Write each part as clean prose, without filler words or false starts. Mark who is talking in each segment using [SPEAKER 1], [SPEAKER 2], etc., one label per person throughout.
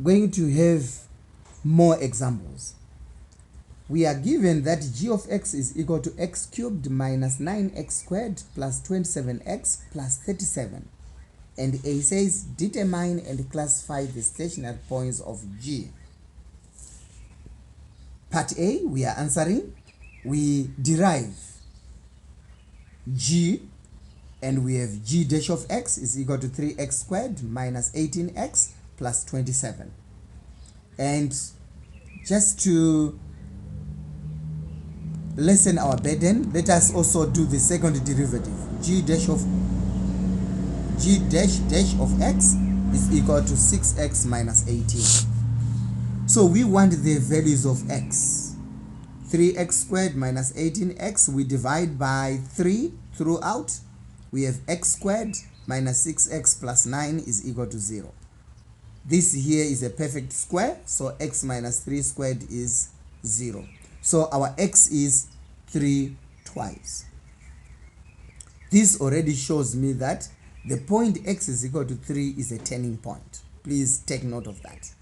[SPEAKER 1] going to have more examples. We are given that g of x is equal to x cubed minus 9x squared plus 27x plus 37. And A says determine and classify the stationary points of G. Part A, we are answering. We derive G, and we have G dash of x is equal to 3x squared minus 18x plus 27. And just to lessen our burden, let us also do the second derivative. G dash of x is equal to 6x minus 18. So we want the values of x. 3x squared minus 18x, we divide by 3 throughout. We have x squared minus 6x plus 9 is equal to 0. This here is a perfect square, so x minus 3 squared is 0. So our x is 3 twice. This already shows me that the point x is equal to 3 is a turning point. Please take note of that.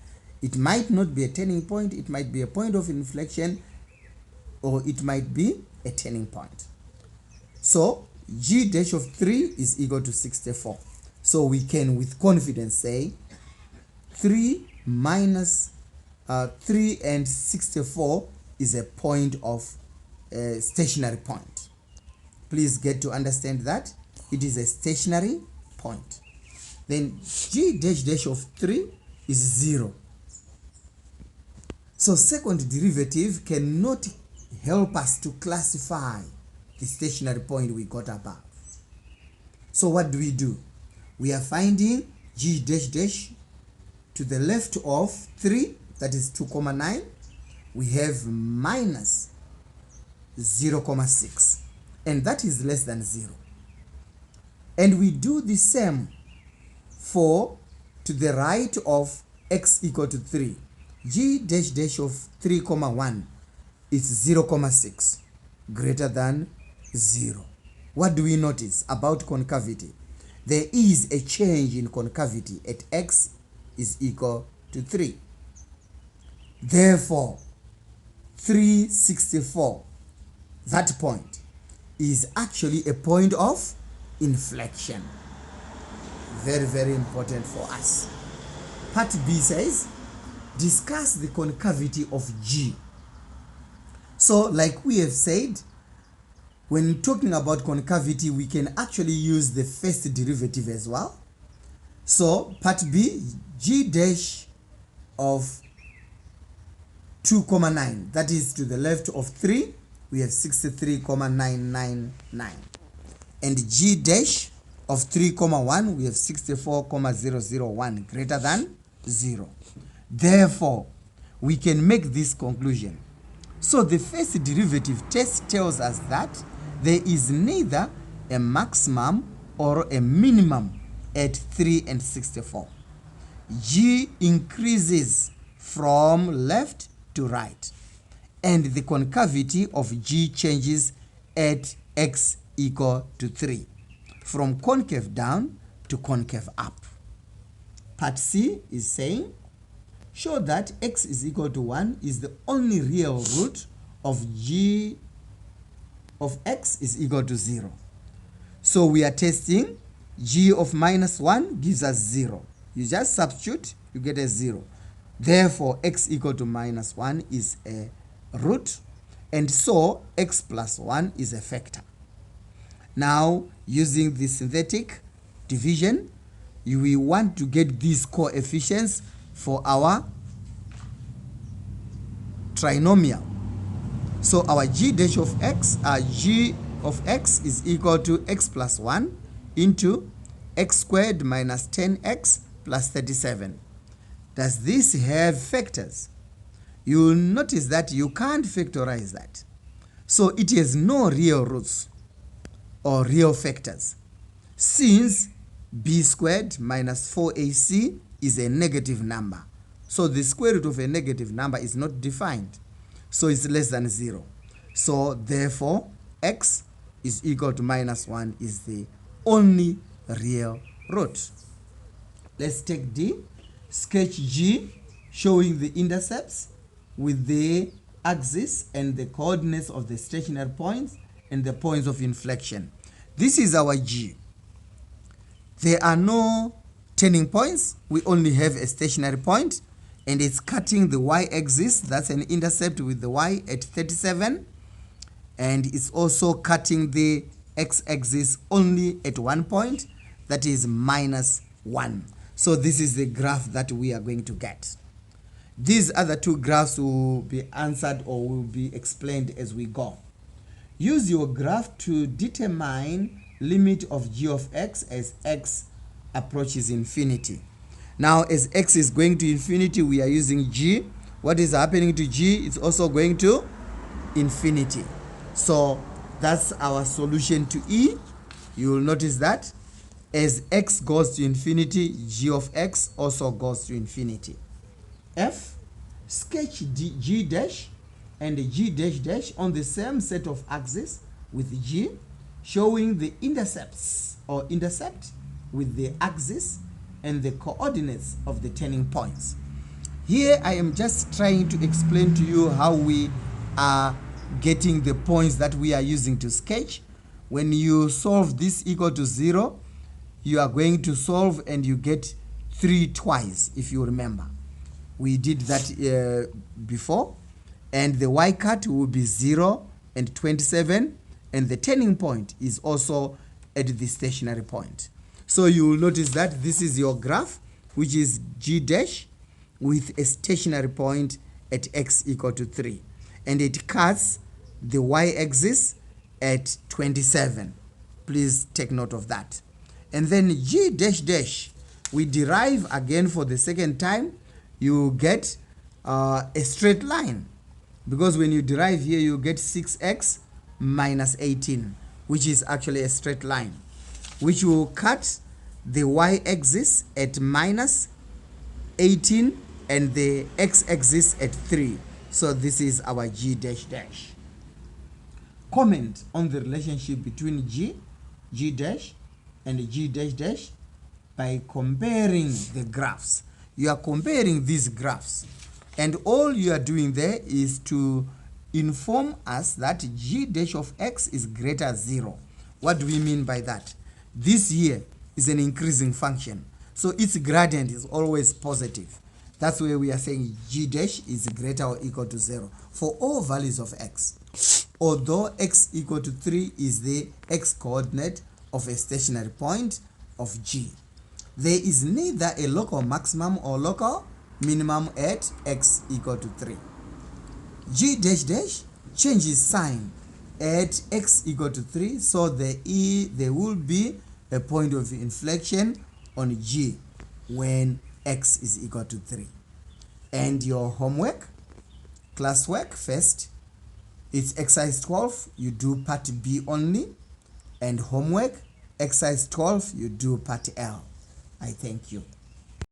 [SPEAKER 1] It might not be a turning point, it might be a point of inflection, or it might be a turning point. So g dash of 3 is equal to 64. So we can with confidence say 3 minus 3 and 64 is a point of a stationary point. Please get to understand that it is a stationary point. Then g dash dash of 3 is 0. So second derivative cannot help us to classify the stationary point we got above. So what do? We are finding g dash dash to the left of 3, that is 2,9. We have minus 0,6, and that is less than 0. And we do the same for to the right of x equal to 3. G dash dash of 3,1 is 0,6 greater than 0. What do we notice about concavity? There is a change in concavity at x is equal to 3. Therefore, 364, that point, is actually a point of inflection. Very, very important for us. Part B says, discuss the concavity of G. So, like we have said, when talking about concavity, we can actually use the first derivative as well. So, part B, G dash of 2,9, that is to the left of 3, we have 63,999. And G dash of 3,1, we have 64,001 greater than 0. Therefore, we can make this conclusion. So the first derivative test tells us that there is neither a maximum or a minimum at 3 and 64. G increases from left to right, and the concavity of G changes at x equal to 3, from concave down to concave up. Part C is saying, show that x is equal to 1 is the only real root of g of x is equal to 0. So we are testing g of minus 1 gives us 0. You just substitute, you get a 0. Therefore, x equal to minus 1 is a root, and so x plus 1 is a factor. Now, using the synthetic division, we want to get these coefficients for our trinomial. So our g dash of x, g of x is equal to x plus 1 into x squared minus 10x plus 37. Does this have factors? You will notice that you can't factorize that. So it has no real roots or real factors, since b squared minus 4ac is a negative number. So the square root of a negative number is not defined. So it's less than 0. So therefore, x is equal to minus 1 is the only real root. Let's take D. Sketch G showing the intercepts with the axis and the coordinates of the stationary points and the points of inflection. This is our G. There are no turning points. We only have a stationary point, and it's cutting the y-axis. That's an intercept with the y at 37, and it's also cutting the x-axis only at one point, that is -1. So this is the graph that we are going to get. These other two graphs will be answered or will be explained as we go. Use your graph to determine limit of g of x as x approaches infinity. Now, as x is going to infinity, we are using g. What is happening to g? It's also going to infinity. So that's our solution to E. You will notice that as x goes to infinity, g of x also goes to infinity. F, sketch g dash and g dash dash on the same set of axes with g, showing the intercepts or intercept with the axis and the coordinates of the turning points. Here I am just trying to explain to you how we are getting the points that we are using to sketch. When you solve this equal to 0, you are going to solve and you get 3 twice, if you remember. We did that before, and the y-cut will be 0 and 27, and the turning point is also at the stationary point. So you will notice that this is your graph, which is g dash with a stationary point at x equal to 3, and it cuts the y-axis at 27. Please take note of that. And then g dash dash, we derive again for the second time. You get a straight line, because when you derive here you get 6x minus 18, which is actually a straight line, which will cut the y-axis at minus 18 and the x-axis at 3. So this is our g dash dash. Comment on the relationship between g dash and g dash dash by comparing the graphs. You are comparing these graphs, and all you are doing there is to inform us that g dash of x is greater than 0. What do we mean by that? This here is an increasing function, so its gradient is always positive. That's where we are saying g dash is greater or equal to 0 for all values of x. Although x equal to 3 is the x coordinate of a stationary point of g, there is neither a local maximum or local minimum at x equal to 3. G dash dash changes sign at x equal to 3, so there will be a point of inflection on g when x is equal to 3. And your homework, classwork first, it's exercise 12, you do part B only, and homework, exercise 12, you do part L. I thank you.